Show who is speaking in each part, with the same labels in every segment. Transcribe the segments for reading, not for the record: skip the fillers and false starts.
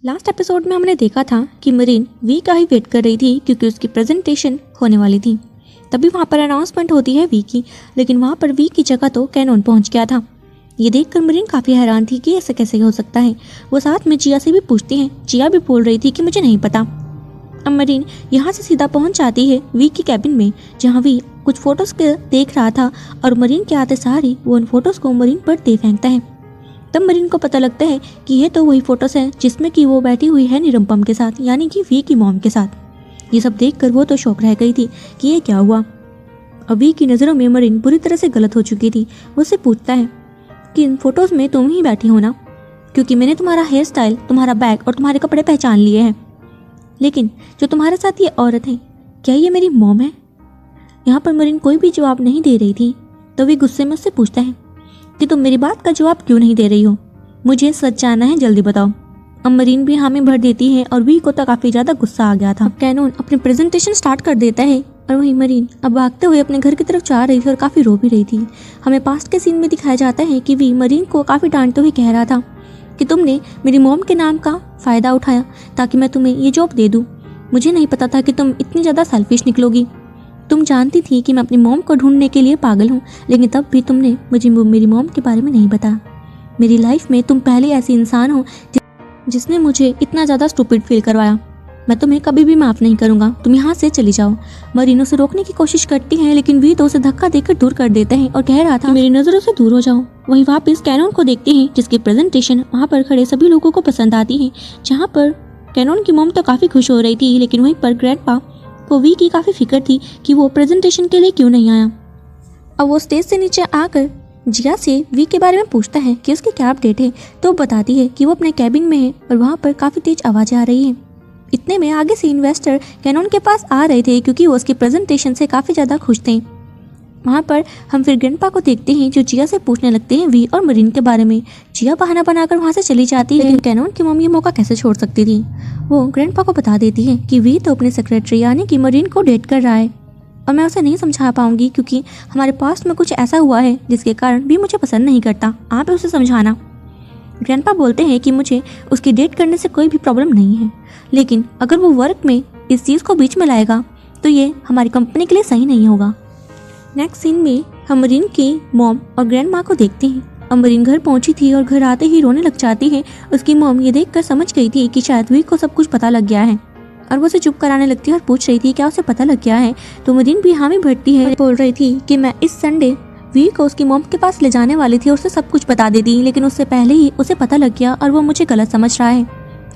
Speaker 1: Last episode में हमने देखा था कि मरीन वी का ही वेट कर रही थी क्योंकि उसकी प्रेजेंटेशन होने वाली थी। तभी वहाँ पर अनाउंसमेंट होती है वी की, लेकिन वहाँ पर वी की जगह तो कैनोन पहुँच गया था। ये देखकर मरीन काफ़ी हैरान थी कि ऐसा कैसे हो सकता है। वो साथ में जिया से भी पूछती हैं। जिया भी बोल रही थी कि मुझे नहीं पता। अब मरीन यहाँ से सीधा पहुँच जाती है वी की कैबिन में, जहाँ वी कुछ फ़ोटोज़ देख रहा था और मरीन के आते सार ही वो उन फ़ोटोज़ को मरीन पर दे फेंकता है। तब मरीन को पता लगता है कि ये तो वही फोटोज हैं जिसमें कि वो बैठी हुई है निरंपम के साथ, यानी कि वी की मॉम के साथ। ये सब देखकर वो तो शॉक रह गई थी कि ये क्या हुआ। अब वी की नज़रों में मरीन बुरी तरह से गलत हो चुकी थी। वो उससे पूछता है कि इन फोटोज़ में तुम ही बैठी हो ना, क्योंकि मैंने तुम्हारा हेयर स्टाइल, तुम्हारा बैग और तुम्हारे कपड़े पहचान लिए हैं। लेकिन जो तुम्हारे साथ ये औरत है, क्या ये मेरी मॉम है? यहाँ पर मरीन कोई भी जवाब नहीं दे रही थी। तो वी गुस्से में उससे पूछता है कि तुम मेरी बात का जवाब क्यों नहीं दे रही हो? मुझे सच जानना है, जल्दी बताओ। अब मरीन भी हामी भर देती है और वी को तो काफ़ी ज़्यादा गुस्सा आ गया था। अब कैनोन अपनी प्रेजेंटेशन स्टार्ट कर देता है और वही मरीन अब भागते हुए अपने घर की तरफ जा रही थी और काफ़ी रो भी रही थी। हमें पास्ट के सीन में दिखाया जाता है कि वी मरीन को काफ़ी डांटते हुए कह रहा था कि तुमने मेरी मॉम के नाम का फ़ायदा उठाया ताकि मैं तुम्हें ये जॉब दे दूँ। मुझे नहीं पता था कि तुम इतनी ज़्यादा सेल्फिश निकलोगी। तुम जानती थी कि मैं अपनी मॉम को ढूंढने के लिए पागल हूँ, लेकिन तब भी तुमने मुझे मेरी मॉम के बारे में नहीं बताया। मेरी लाइफ में तुम पहले ऐसी इंसान हो जिसने मुझे इतना ज़्यादा स्टूपिड फील करवाया। मैं तुम्हें कभी भी माफ़ नहीं करूँगा। तुम यहाँ से चली जाओ। मरीन उसे रोकने की कोशिश करती है, लेकिन वी तो उसे धक्का देकर दूर कर देते हैं और कह रहा था मेरी नज़रों से दूर हो जाओ। वहीं वापस कैनोन को देखते हैं, जिसकी प्रेजेंटेशन वहाँ पर खड़े सभी लोगों को पसंद आती है। जहाँ पर कैनोन की मॉम तो काफ़ी खुश हो रही थी, लेकिन वहीं पर ग्रैंडपा को वी की काफ़ी फिक्र थी कि वो प्रेजेंटेशन के लिए क्यों नहीं आया। अब वो स्टेज से नीचे आकर जिया से वी के बारे में पूछता है कि उसकी क्या अपडेट है, तो वो बताती है कि वो अपने कैबिन में है और वहाँ पर काफ़ी तेज आवाज़ें आ रही हैं। इतने में आगे से इन्वेस्टर कैनोन के पास आ रहे थे क्योंकि वो उसकी प्रेजेंटेशन से काफ़ी ज़्यादा खुश थे। वहाँ पर हम फिर ग्रैंडपा को देखते हैं जो जिया से पूछने लगते हैं वी और मरीन के बारे में। जिया बहाना बनाकर वहाँ से चली जाती है, लेकिन कैनोन की मॉम ये मौका कैसे छोड़ सकती थी। वो ग्रैंडपा को बता देती है कि वी तो अपने सेक्रेटरी यानी कि मरीन को डेट कर रहा है और मैं उसे नहीं समझा पाऊंगी क्योंकि हमारे पास्ट में कुछ ऐसा हुआ है जिसके कारण वी मुझे पसंद नहीं करता। आप उसे समझाना। ग्रैंडपा बोलते हैं कि मुझे उसकी डेट करने से कोई भी प्रॉब्लम नहीं है, लेकिन अगर वो वर्क में इस चीज़ को बीच में लाएगा तो ये हमारी कंपनी के लिए सही नहीं होगा। नेक्स्ट सीन में हम मरीन की मॉम और ग्रैंड माँ को देखते हैं। मरीन घर पहुंची थी और घर आते ही रोने लग जाती है। उसकी मॉम ये देखकर समझ गई थी कि शायद वी को सब कुछ पता लग गया है और वो उसे चुप कराने लगती है और पूछ रही थी क्या उसे पता लग गया है। तो मरीन भी हामी भरती है, बोल रही थी कि मैं इस संडे वी को उसकी मॉम के पास ले जाने वाली थी और उसे सब कुछ बता देती, लेकिन उससे पहले ही उसे पता लग गया और वो मुझे गलत समझ रहा है।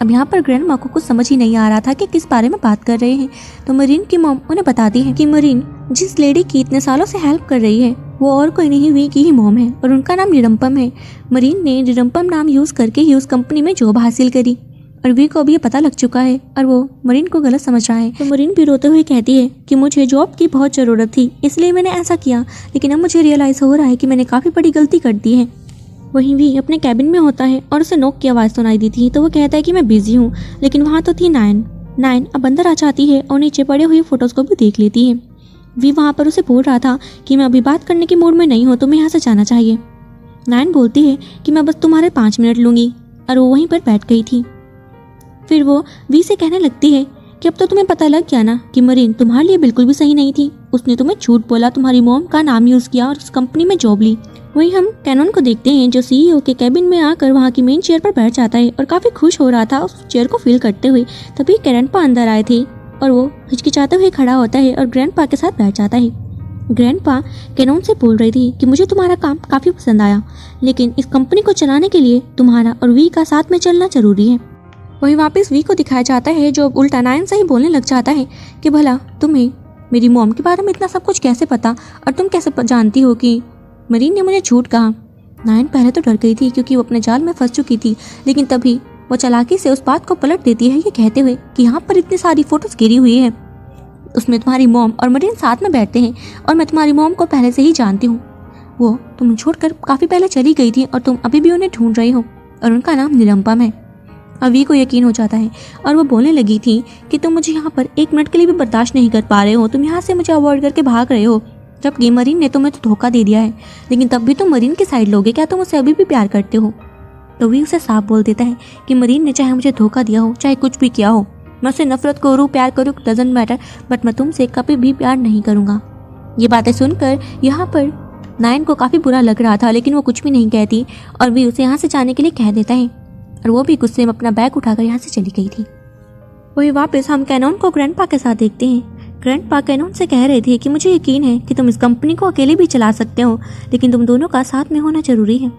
Speaker 1: अब यहाँ पर ग्रैंड माँ को कुछ समझ ही नहीं आ रहा था कि किस बारे में बात कर रहे हैं। तो मरीन की मॉम उन्हें बताती है कि मरीन जिस लेडी की इतने सालों से हेल्प कर रही है वो और कोई नहीं वी की ही मॉम है और उनका नाम निरंपम है। मरीन ने निरंपम नाम यूज़ करके ही उस कंपनी में जॉब हासिल करी और वी को भी ये पता लग चुका है और वो मरीन को गलत समझ रहा है। तो मरीन भी रोते हुए कहती है कि मुझे जॉब की बहुत ज़रूरत थी इसलिए मैंने ऐसा किया, लेकिन अब मुझे रियलाइज़ हो रहा है कि मैंने काफ़ी बड़ी गलती कर दी है। वहीं वी अपने कैबिन में होता है और उसे नॉक की आवाज़ सुनाई दी थी, तो वो कहता है कि मैं बिजी हूँ, लेकिन वहाँ तो थी नाइन अब अंदर आ जाती है और नीचे पड़े हुए फोटोज़ को भी देख लेती है। वी वहाँ पर उसे बोल रहा था कि मैं अभी बात करने के मूड में नहीं हूँ, तुम्हें यहाँ से जाना चाहिए। नाइन बोलती है कि मैं बस तुम्हारे 5 मिनट लूँगी और वो वहीं पर बैठ गई थी। फिर वो वी से कहने लगती है कि अब तो तुम्हें पता लग गया ना कि मरीन तुम्हारे लिए बिल्कुल भी सही नहीं थी। उसने तुम्हें झूठ बोला, तुम्हारी मॉम का नाम यूज़ किया और उस कंपनी में जॉब ली। वहीं हम कैनोन को देखते हैं जो सीईओ के कैबिन में आकर वहाँ की मेन चेयर पर बैठ जाता है और काफ़ी खुश हो रहा था उस चेयर को फील करते हुए। तभी ग्रैंडपा अंदर आए थे और वो हिचकिचाते हुए खड़ा होता है और ग्रैंडपा के साथ बैठ जाता है। ग्रैंडपा कैनोन से बोल रही थी कि मुझे तुम्हारा काम काफ़ी पसंद आया, लेकिन इस कंपनी को चलाने के लिए तुम्हारा और वी का साथ में चलना जरूरी है। वहीं वापस वी को दिखाया जाता है जो उल्टा नाइन से ही बोलने लग जाता है कि भला तुम्हें मेरी मॉम के बारे में इतना सब कुछ कैसे पता और तुम कैसे जानती हो कि मरीन ने मुझे झूठ कहा। नाइन पहले तो डर गई थी क्योंकि वो अपने जाल में फंस चुकी थी, लेकिन तभी वो चालाकी से उस बात को पलट देती है ये कहते हुए कि यहाँ पर इतनी सारी फोटोज गिरी हुई है, उसमें तुम्हारी मॉम और मरीन साथ में बैठते हैं और मैं तुम्हारी मॉम को पहले से ही जानती हूँ। वो तुम्हें छोड़कर काफ़ी पहले चली गई थी और तुम अभी भी उन्हें ढूंढ रही हो और उनका नाम निरंपम है। अवी को यकीन हो जाता है और वो बोलने लगी थी कि तुम मुझे यहाँ पर 1 मिनट के लिए भी बर्दाश्त नहीं कर पा रहे हो, तुम यहाँ से मुझे अवॉइड करके भाग रहे हो, जबकि मरीन ने तुम्हें तो धोखा दे दिया है, लेकिन तब भी तुम मरीन की साइड लोगे। क्या तुम उसे अभी भी प्यार करते हो? तो वी उसे साफ बोल देता है कि मरीन ने चाहे मुझे धोखा दिया हो, चाहे कुछ भी किया हो, मैं उससे नफरत करूँ प्यार करूँ डजंट मैटर, बट मैं तुमसे कभी भी प्यार नहीं करूँगा। ये बातें सुनकर यहाँ पर नायन को काफ़ी बुरा लग रहा था, लेकिन वो कुछ भी नहीं कहती और वी उसे यहाँ से जाने के लिए कह देता है और वो भी गुस्से में अपना बैग उठाकर यहाँ से चली गई थी। वही वापस हम कैनोन को ग्रैंडपा के साथ देखते हैं। ग्रैंडपा कैनोन से कह रहे थे कि मुझे यकीन है कि तुम इस कंपनी को अकेले भी चला सकते हो, लेकिन तुम दोनों का साथ में होना जरूरी है।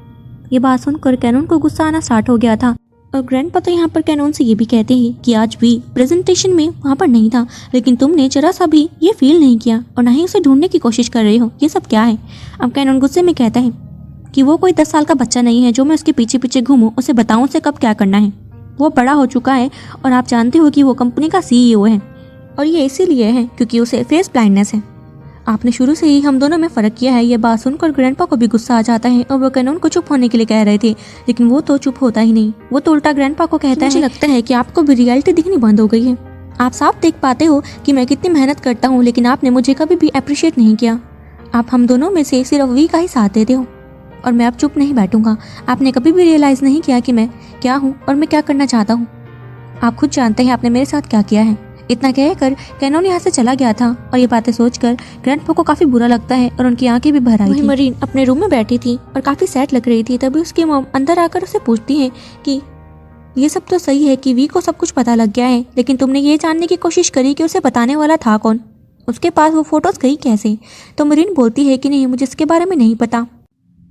Speaker 1: ये बात सुनकर कैनोन को गुस्सा आना स्टार्ट हो गया था और ग्रैंडपा तो यहाँ पर कैनोन से ये भी कहते हैं कि आज भी प्रेजेंटेशन में वहाँ पर नहीं था, लेकिन तुमने जरा सा भी ये फील नहीं किया और ना ही उसे ढूंढने की कोशिश कर रहे हो। ये सब क्या है? अब कैनोन गुस्से में कहता है कि वो कोई 10 साल का बच्चा नहीं है जो मैं उसके पीछे पीछे घूमूं, उसे बताऊं उसे कब क्या करना है। वो बड़ा हो चुका है और आप जानते हो कि वो कंपनी का CEO है और ये इसीलिए है क्योंकि उसे फेस ब्लाइंडनेस है। आपने शुरू से ही हम दोनों में फ़र्क किया है। ये बात सुनकर ग्रैंडपा को भी गुस्सा आ जाता है और वो कैनोन को चुप होने के लिए कह रहे थे, लेकिन वो तो चुप होता ही नहीं। वो तो उल्टा ग्रैंडपा को कहता है, मुझे लगता है कि आपको भी रियलिटी दिखनी बंद हो गई है। आप साफ देख पाते हो कि मैं कितनी मेहनत करता हूँ, लेकिन आपने मुझे कभी भी अप्रिशिएट नहीं किया। आप हम दोनों में से सिर्फ वी का ही साथ देते हो और मैं अब चुप नहीं बैठूंगा। आपने कभी भी रियलाइज़ नहीं किया कि मैं क्या हूँ और मैं क्या करना चाहता हूँ। आप खुद जानते हैं आपने मेरे साथ क्या किया है। इतना कहकर कैनोन यहाँ से चला गया था और ये बातें सोचकर ग्रैंडपा को काफ़ी बुरा लगता है और उनकी आंखें भी भर आई थी। मरीन अपने रूम में बैठी थी और काफ़ी सैड लग रही थी। तभी उसकी मॉम अंदर आकर उसे पूछती है कि ये सब तो सही है कि वी को सब कुछ पता लग गया है, लेकिन तुमने ये जानने की कोशिश करी कि उसे बताने वाला था कौन, उसके पास वो फोटोज़ गई कैसे? तो मरीन बोलती है कि नहीं, मुझे इसके बारे में नहीं पता।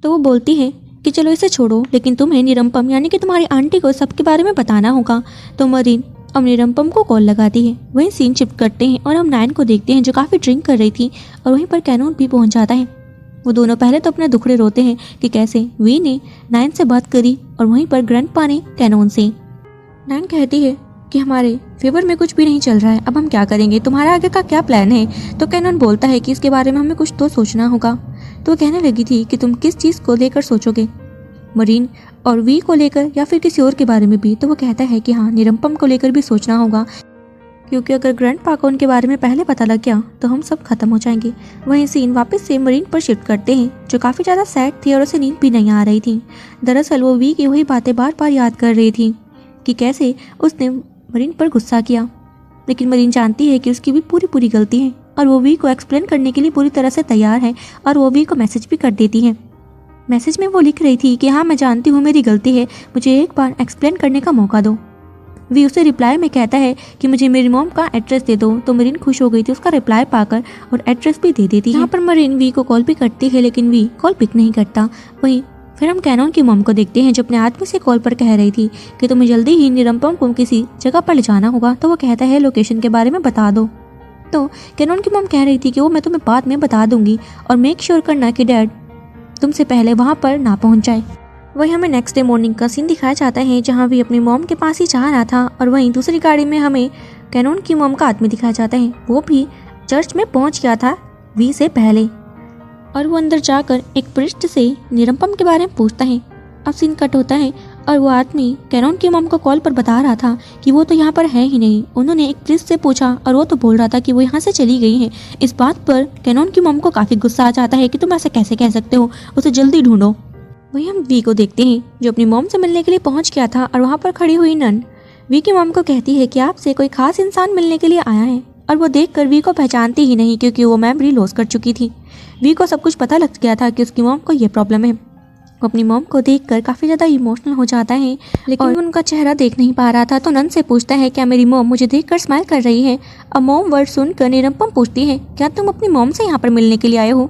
Speaker 1: तो वो बोलती है कि चलो इसे छोड़ो, लेकिन तुम्हें निरंपम यानी कि तुम्हारी आंटी को सबके बारे में बताना होगा। तो मरीन अब निरंपम को कॉल लगाती है। वहीं सीन शिफ्ट करते हैं और हम नायन को देखते हैं जो काफ़ी ड्रिंक कर रही थी और वहीं पर कैनोन भी पहुंच जाता है। वो दोनों पहले तो अपने दुखड़े रोते हैं कि कैसे वी ने नायन से बात करी और वहीं पर ग्रैंडपा ने कैनोन से। नायन कहती है कि हमारे फेवर में कुछ भी नहीं चल रहा है, अब हम क्या करेंगे, तुम्हारा आगे का क्या प्लान है? तो कैनोन बोलता है कि इसके बारे में हमें कुछ तो सोचना होगा। तो वो कहने लगी थी कि तुम किस चीज़ को लेकर सोचोगे, मरीन और वी को लेकर या फिर किसी और के बारे में भी? तो वो कहता है कि हाँ, निरंपम को लेकर भी सोचना होगा, क्योंकि अगर ग्रैंडपा को उनके बारे में पहले पता लग गया तो हम सब खत्म हो जाएंगे। वहीं सीन वापस से मरीन पर शिफ्ट करते हैं जो काफ़ी ज़्यादा सैड थी और उसे नींद भी नहीं आ रही थी। दरअसल वो वी की वही बातें बार बार याद कर रही थी कि कैसे उसने मरीन पर गुस्सा किया, लेकिन मरीन जानती है कि उसकी भी पूरी गलती है और वो वी को एक्सप्लेन करने के लिए पूरी तरह से तैयार है और वो वी को मैसेज भी कर देती है। मैसेज में वो लिख रही थी कि हाँ, मैं जानती हूँ मेरी गलती है, मुझे एक बार एक्सप्लेन करने का मौका दो। वी उसे रिप्लाई में कहता है कि मुझे मेरी मॉम का एड्रेस दे दो। तो मरीन खुश हो गई थी उसका रिप्लाई पाकर और एड्रेस भी दे देती है। यहाँ पर मरीन वी को कॉल भी करती है, लेकिन वी कॉल पिक नहीं करता। वहीं फिर हम कैनोन की मॉम को देखते हैं जो अपने आदमी से कॉल पर कह रही थी कि तुम्हें जल्दी ही निरंपम को किसी जगह पर ले जाना होगा। तो वो कहता है लोकेशन के बारे में बता दो। तो कैनोन की मॉम कह रही थी कि वो मैं तुम्हें बाद में बता दूंगी और मेक श्योर करना कि डैड तुमसे पहले वहाँ पर ना पहुँच जाए। वही हमें नेक्स्ट डे मॉर्निंग का सीन दिखाया जाता है जहाँ वी अपनी मॉम के पास ही जा रहा था और वहीं दूसरी गाड़ी में हमें कैनोन की मॉम का आदमी दिखाया जाता है। वो भी चर्च में पहुँच गया था वी से पहले और वो अंदर जाकर एक प्रिस्ट से निरंपम के बारे में पूछता है। अब सीन कट होता है और वो आदमी कैनोन की मॉम को कॉल पर बता रहा था कि वो तो यहाँ पर है ही नहीं। उन्होंने एक प्रिस्ट से पूछा और वो तो बोल रहा था कि वो यहाँ से चली गई है। इस बात पर कैनोन की मॉम को काफ़ी गुस्सा आ जाता है कि तुम ऐसे कैसे कह सकते हो, उसे जल्दी ढूंढो। वही हम वी को देखते हैं जो अपनी मॉम से मिलने के लिए पहुँच गया था और वहाँ पर खड़ी हुई नन वी की मॉम को कहती है कि आपसे कोई खास इंसान मिलने के लिए आया है और वो देखकर वी को पहचानती ही नहीं क्योंकि वो मेमोरी लॉस कर चुकी थी। वी को सब कुछ पता लग गया था कि उसकी मॉम को ये प्रॉब्लम है। वो अपनी मॉम को देखकर काफ़ी ज़्यादा इमोशनल हो जाता है, लेकिन वो उनका चेहरा देख नहीं पा रहा था। तो नन से पूछता है क्या मेरी मॉम मुझे देखकर स्माइल कर रही है? अब मॉम वर्ड सुनकर निरंपम पूछती है क्या तुम अपनी मॉम से यहाँ पर मिलने के लिए आए हो?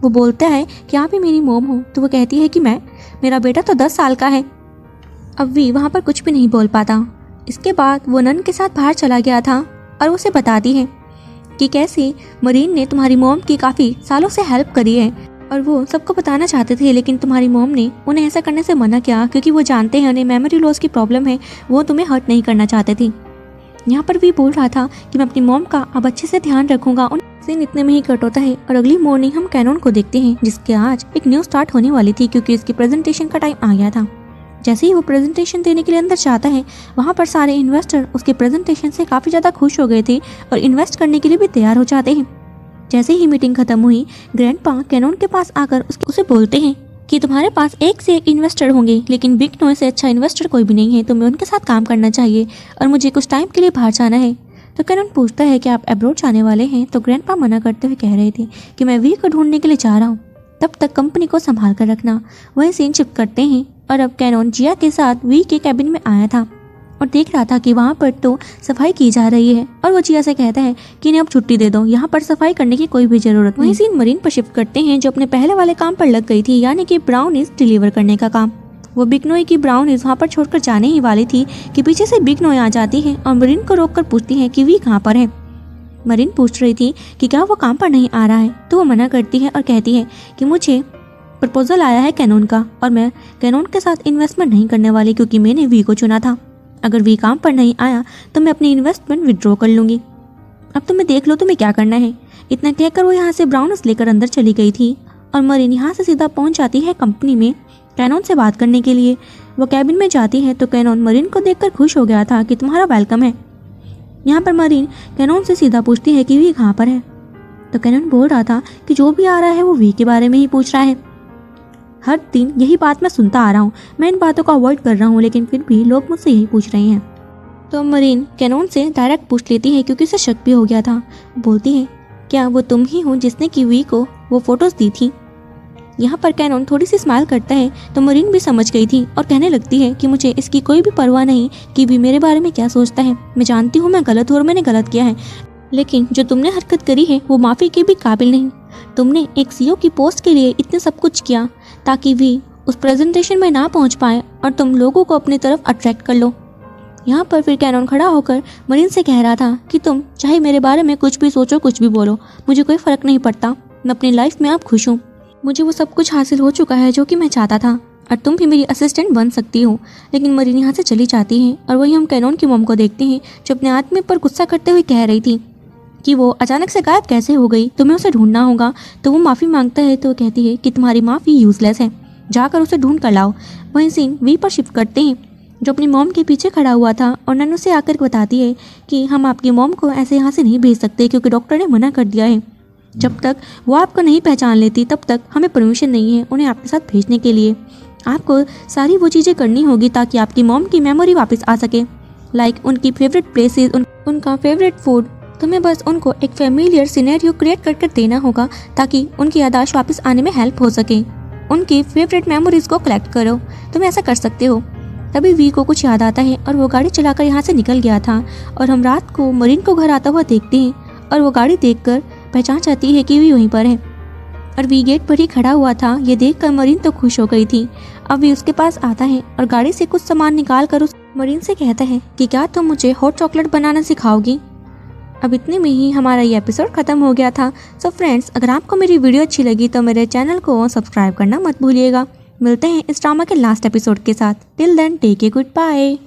Speaker 1: वो बोलता है कि आप ही मेरी मॉम हो। तो वो कहती है कि मेरा बेटा तो 10 साल का है। अब वी वहाँ पर कुछ भी नहीं बोल पाता। इसके बाद वो नन के साथ बाहर चला गया था और उसे बताती है कि कैसे मरीन ने तुम्हारी मॉम की काफ़ी सालों से हेल्प करी है और वो सबको बताना चाहते थे, लेकिन तुम्हारी मॉम ने उन्हें ऐसा करने से मना किया क्योंकि वो जानते हैं उन्हें मेमोरी लॉस की प्रॉब्लम है, वो तुम्हें हर्ट नहीं करना चाहते थे। यहाँ पर भी बोल रहा था कि मैं अपनी मॉम का अब अच्छे से ध्यान रखूंगा। उन सीन इतने में ही कट होता है और अगली मॉर्निंग हम कैनोन को देखते हैं जिसके आज एक न्यूज़ स्टार्ट होने वाली थी क्योंकि इसकी प्रेजेंटेशन का टाइम आ गया था। जैसे ही वो प्रेजेंटेशन देने के लिए अंदर जाता है वहाँ पर सारे इन्वेस्टर उसके प्रेजेंटेशन से काफ़ी ज़्यादा खुश हो गए थे और इन्वेस्ट करने के लिए भी तैयार हो जाते हैं। जैसे ही मीटिंग खत्म हुई ग्रैंडपा कैनोन के पास आकर उसे बोलते हैं कि तुम्हारे पास एक से एक इन्वेस्टर होंगे, लेकिन बिग नॉइज से अच्छा इन्वेस्टर कोई भी नहीं है, तुम्हें उनके साथ काम करना चाहिए और मुझे कुछ टाइम के लिए बाहर जाना है। तो कैनन पूछता है कि आप अब्रॉड जाने वाले हैं? तो ग्रैंडपा मना करते हुए कह रहे थे कि मैं वी को ढूंढने के लिए जा रहा हूँ, तब तक कंपनी को संभाल कर रखना। वही सीन शिफ्ट करते हैं और अब कैनन जिया के साथ वी के कैबिन में आया था और देख रहा था कि वहाँ पर तो सफाई की जा रही है और वो जिया से कहता है कि इन्हें अब छुट्टी दे दो, यहाँ पर सफाई करने की कोई भी जरूरत नहीं। वही सीन मरीन पर शिफ्ट करते हैं जो अपने पहले वाले काम पर लग गई थी, यानी कि ब्राउनीज डिलीवर करने का काम। वो बिग नोई की ब्राउनीज वहाँ पर छोड़कर जाने ही वाली थी कि पीछे से बिग नोई आ जाती है और मरीन को रोककर पूछती है कि वी कहाँ पर है। मरीन पूछ रही थी कि क्या वो काम पर नहीं आ रहा है, तो वो मना करती है और कहती है कि मुझे प्रपोजल आया है कैनन का और मैं कैनन के साथ इन्वेस्टमेंट नहीं करने वाली क्योंकि मैंने वी को चुना था। अगर वी काम पर नहीं आया तो मैं अपनी इन्वेस्टमेंट विड्रॉ कर लूँगी। अब तुम्हें देख लो तुम्हें क्या करना है। इतना कहकर वो यहाँ से ब्राउनस लेकर अंदर चली गई थी और मरीन यहाँ से सीधा पहुँच जाती है कंपनी में कैनन से बात करने के लिए। वो कैबिन में जाती है तो कैनन मरीन को देखकर खुश हो गया था कि तुम्हारा वेलकम है। यहाँ पर मरीन कैनन से सीधा पूछती है कि वी कहाँ पर है। तो कैनन बोल रहा था कि जो भी आ रहा है वो वी के बारे में ही पूछ रहा है। हर दिन यही बात मैं सुनता आ रहा हूँ, मैं इन बातों को अवॉइड कर रहा हूँ, लेकिन फिर भी लोग मुझसे यही पूछ रहे हैं। तो मरीन कैनन से डायरेक्ट पूछ लेती है क्योंकि उसे शक भी हो गया था। बोलती है क्या वो तुम ही हो जिसने कि वी को वो फोटोज दी थी। यहाँ पर कैनन थोड़ी सी स्माइल करता है तो मरीन भी समझ गई थी और कहने लगती है कि मुझे इसकी कोई भी परवाह नहीं कि वी मेरे बारे में क्या सोचता है। मैं जानती हूँ मैं गलत हूँ और मैंने गलत किया है, लेकिन जो तुमने हरकत करी है वो माफ़ी के भी काबिल नहीं। तुमने एक सीईओ की पोस्ट के लिए इतने सब कुछ किया ताकि वी उस प्रेजेंटेशन में ना पहुंच पाए और तुम लोगों को अपनी तरफ अट्रैक्ट कर लो। यहाँ पर फिर कैनन खड़ा होकर मरीन से कह रहा था कि तुम चाहे मेरे बारे में कुछ भी सोचो, कुछ भी बोलो, मुझे कोई फ़र्क नहीं पड़ता। मैं अपनी लाइफ में अब खुश हूँ। मुझे वो सब कुछ हासिल हो चुका है जो कि मैं चाहता था और तुम भी मेरी असिस्टेंट बन सकती हो। लेकिन मरीन यहाँ से चली जाती है और वही हम कैनन की मॉम को देखते हैं जो अपने आदमी पर गुस्सा करते हुए कह रही थी कि वो अचानक से गायब कैसे हो गई, तुम्हें उसे ढूंढना होगा। तो वो माफ़ी मांगता है तो कहती है कि तुम्हारी माफ़ी यूज़लेस है, जाकर उसे ढूंढ कर लाओ। वहीं सीन वी पर शिफ्ट करते हैं जो अपनी मॉम के पीछे खड़ा हुआ था और नन्नू से आकर बताती है कि हम आपकी मॉम को ऐसे यहाँ से नहीं भेज सकते क्योंकि डॉक्टर ने मना कर दिया है। जब तक वो आपको नहीं पहचान लेती तब तक हमें परमिशन नहीं है उन्हें आपके साथ भेजने के लिए। आपको सारी वो चीज़ें करनी होगी ताकि आपकी मॉम की मेमोरी वापस आ सके, लाइक उनकी फेवरेट प्लेसेस, उनका फेवरेट फूड। तुम्हें बस उनको एक फेमिलियर सिनेरियो क्रिएट कर देना होगा ताकि उनकी याददाश्त वापस आने में हेल्प हो सके। उनकी फेवरेट मेमोरीज को कलेक्ट करो, तुम ऐसा कर सकते हो। तभी वी को कुछ याद आता है और वो गाड़ी चलाकर यहाँ से निकल गया था और हम रात को मरीन को घर आता हुआ देखते हैं और वो गाड़ी देखकर पहचान जाती है कि वी वहीं पर है और वी गेट पर ही खड़ा हुआ था। ये देखकर मरीन तो खुश हो गई थी। अब वी उसके पास आता है और गाड़ी से कुछ सामान निकाल कर उस मरीन से कहता है कि क्या तुम मुझे हॉट चॉकलेट बनाना सिखाओगी। अब इतने में ही हमारा ये एपिसोड खत्म हो गया था। सो फ्रेंड्स, अगर आपको मेरी वीडियो अच्छी लगी तो मेरे चैनल को सब्सक्राइब करना मत भूलिएगा। मिलते हैं इस ड्रामा के लास्ट एपिसोड के साथ। Till then take a good bye.